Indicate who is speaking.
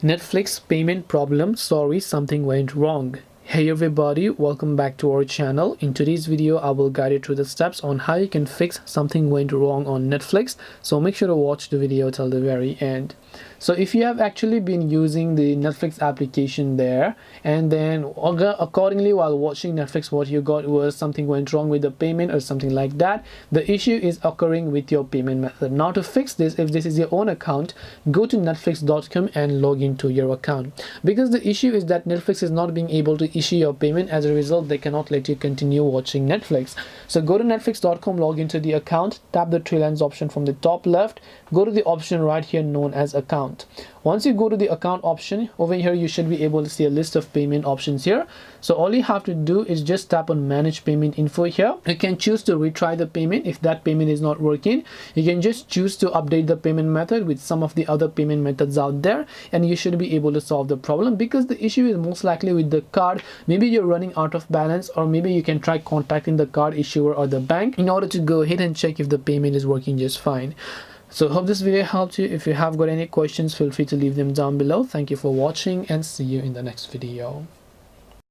Speaker 1: Netflix payment problem. Sorry, something went wrong. Hey everybody, welcome back to our channel. In today's video, I will guide you through the steps on how you can fix something went wrong on Netflix. So make sure to watch the video till the very end. So if you have actually been using the Netflix application there, and then accordingly while watching Netflix what you got was something went wrong with the payment or something like that, the issue is occurring with your payment method. Now to fix this, if this is your own account, go to netflix.com and log into your account, because the issue is that Netflix is not being able to issue your payment. As a result, they cannot let you continue watching Netflix. So go to netflix.com, log into the account, tap the three lines option from the top left, go to the option right here known as account. Once you go to the account option, over here you should be able to see a list of payment options here. So all you have to do is just tap on manage payment info here. You can choose to retry the payment. If that payment is not working, you can just choose to update the payment method with some of the other payment methods out there, and you should be able to solve the problem, because the issue is most likely with the card. Maybe you're running out of balance, or maybe you can try contacting the card issuer or the bank in order to go ahead and check if the payment is working just fine. So hope this video helped you. If you have got any questions, feel free to leave them down below. Thank you for watching and see you in the next video.